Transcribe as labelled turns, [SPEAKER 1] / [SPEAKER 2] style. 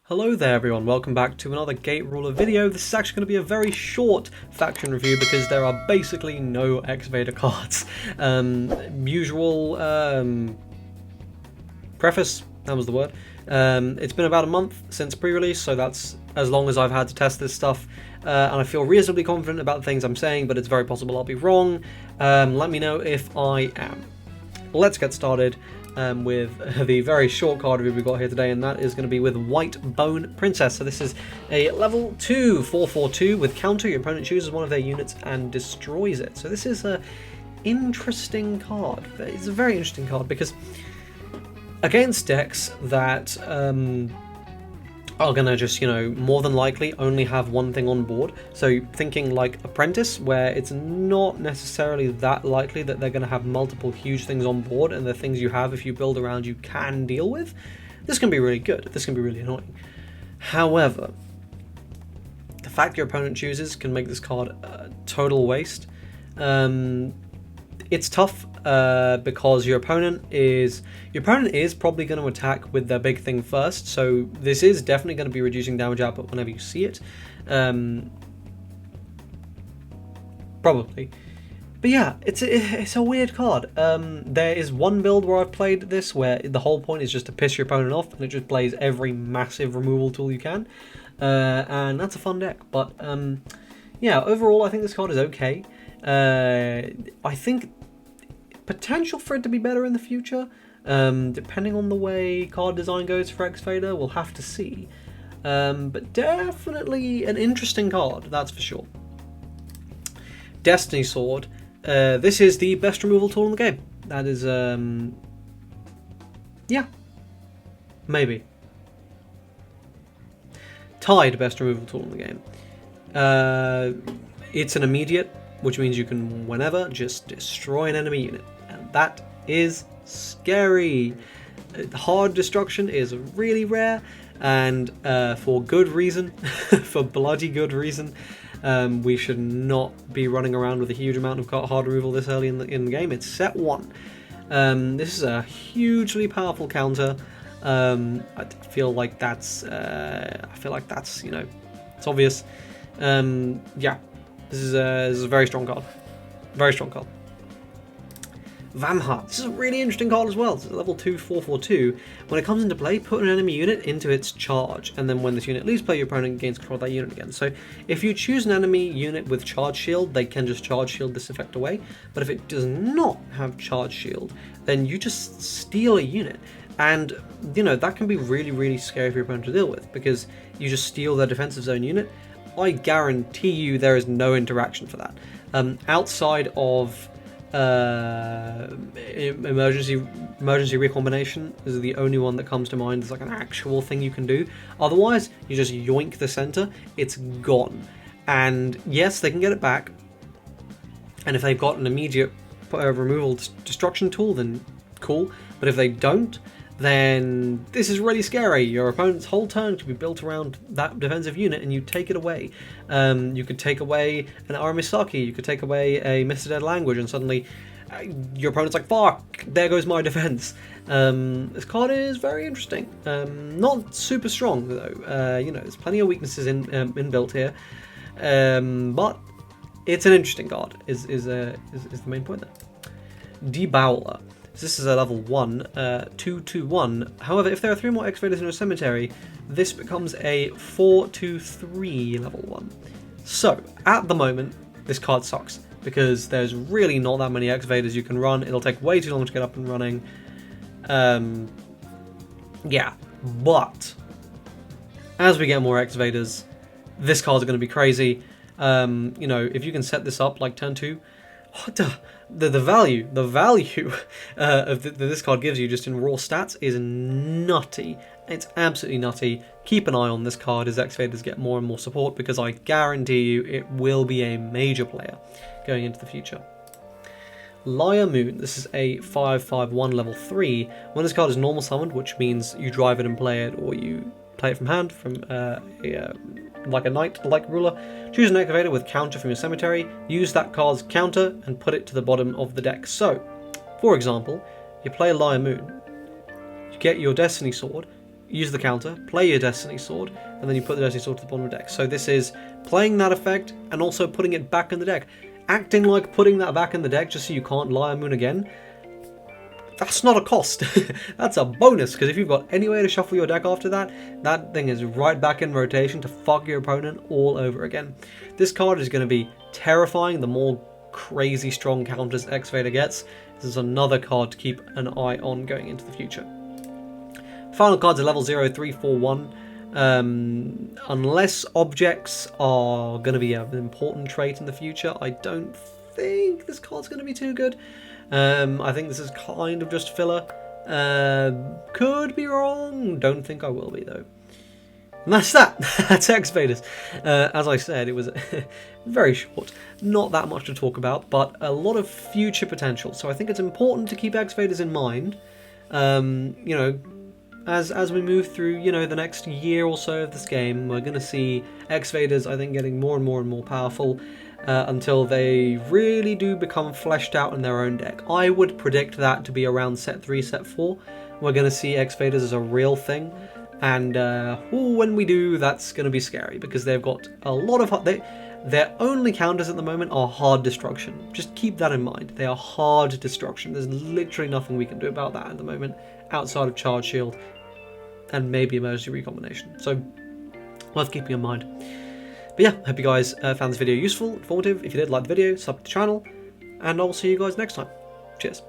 [SPEAKER 1] Hello there everyone, welcome back to another Gate Ruler video. This is actually going to be a very short faction review because there are basically no Exvader cards. Usual preface, that was the word. It's been about a month since pre-release, so that's as long as I've had to test this stuff. And I feel reasonably confident about the things I'm saying, but it's very possible I'll be wrong. Let me know if I am. Let's get started. With the very short card review we've got here today, and that is going to be with White Bone Princess. So this is a level 2 4/4/2 with counter. Your opponent chooses one of their units and destroys it. So this is a interesting card. It's a very interesting card because against decks that are going to just, more than likely only have one thing on board. So thinking like Apprentice, where it's not necessarily that likely that they're going to have multiple huge things on board, and the things you have, if you build around, you can deal with. This can be really good. This can be really annoying. However, the fact your opponent chooses can make this card a total waste. It's tough because your opponent is probably going to attack with their big thing first, so this is definitely going to be reducing damage output whenever you see it. Probably. But yeah, it's a weird card. There is one build where I've played this where the whole point is just to piss your opponent off, and it just plays every massive removal tool you can, and that's a fun deck. But yeah, overall I think this card is okay. I think potential for it to be better in the future, depending on the way card design goes for Exvader, we'll have to see. But definitely an interesting card, that's for sure. Destiny Sword. This is the best removal tool in the game. That is, yeah, maybe. Tied best removal tool in the game. It's an immediate, which means you can, whenever, just destroy an enemy unit. And that is scary. Hard destruction is really rare, and for good reason, for bloody good reason. We should not be running around with a huge amount of hard removal this early in the game. It's set 1. This is a hugely powerful counter. I feel like that's, it's obvious. Yeah. This is a very strong card. Very strong card. Vamhart. This is a really interesting card as well. It's a level 2 4/4/2. When it comes into play, put an enemy unit into its charge, and then when this unit leaves play, your opponent gains control of that unit again. So if you choose an enemy unit with charge shield, they can just charge shield this effect away. But if it does not have charge shield, then you just steal a unit. And, that can be really, really scary for your opponent to deal with, because you just steal their defensive zone unit. I guarantee you there is no interaction for that. Outside of emergency recombination is the only one that comes to mind as like an actual thing you can do. Otherwise, you just yoink the center, it's gone. And yes, they can get it back. And if they've got an immediate removal destruction tool, then cool. But if they don't, then this is really scary. Your opponent's whole turn could be built around that defensive unit, and you take it away. You could take away an Aramisaki, you could take away a Mr. Dead Language, and suddenly your opponent's like, fuck, there goes my defense. This card is very interesting. Not super strong, though. There's plenty of weaknesses inbuilt here. But it's an interesting card, is the main point there. Debowler. This is a level 1, 2/2/1. However, if there are 3 more Exvaders in a cemetery, this becomes a 4/2/3 level 1. So, at the moment, this card sucks, because there's really not that many Exvaders you can run. It'll take way too long to get up and running. Yeah, but as we get more Exvaders, this card's going to be crazy. If you can set this up like turn 2, the value of this card gives you just in raw stats is nutty. It's absolutely nutty. Keep an eye on this card as Exvaders get more and more support, because I guarantee you it will be a major player going into the future. Liar Moon. This is a 5/5/1 level 3. When this card is normal summoned, which means you drive it and play it, or you play it from hand from a like a knight-like ruler. Choose an Exvader with counter from your cemetery. Use that card's counter and put it to the bottom of the deck. So, for example, you play Lyre Moon. You get your Destiny Sword. Use the counter, play your Destiny Sword, and then you put the Destiny Sword to the bottom of the deck. So this is playing that effect and also putting it back in the deck. Acting like putting that back in the deck just so you can't Lyre Moon again, that's not a cost. That's a bonus, because if you've got any way to shuffle your deck after that, that thing is right back in rotation to fuck your opponent all over again. This card is going to be terrifying the more crazy strong counters Exvader gets. This is another card to keep an eye on going into the future. Final cards are level 0, 3, 4, 1. Unless objects are going to be an important trait in the future, I don't think this card's going to be too good. I think this is kind of just filler. Could be wrong. Don't think I will be, though. And that's that. That's Exvaders. As I said, it was very short. Not that much to talk about, but a lot of future potential. So I think it's important to keep Exvaders in mind. You know, as we move through, you know, the next year or so of this game, we're going to see Exvaders, I think, getting more and more and more powerful until they really do become fleshed out in their own deck. I would predict that to be around set 3, set 4. We're going to see Exvaders as a real thing, and when we do, that's going to be scary, because they've got a lot of... Their only counters at the moment are hard destruction. Just keep that in mind. They are hard destruction. There's literally nothing we can do about that at the moment, outside of Charge Shield and maybe Emergency Recombination. So, worth keeping in mind. But yeah, hope you guys found this video useful, informative. If you did, like the video, sub to the channel, and I'll see you guys next time. Cheers.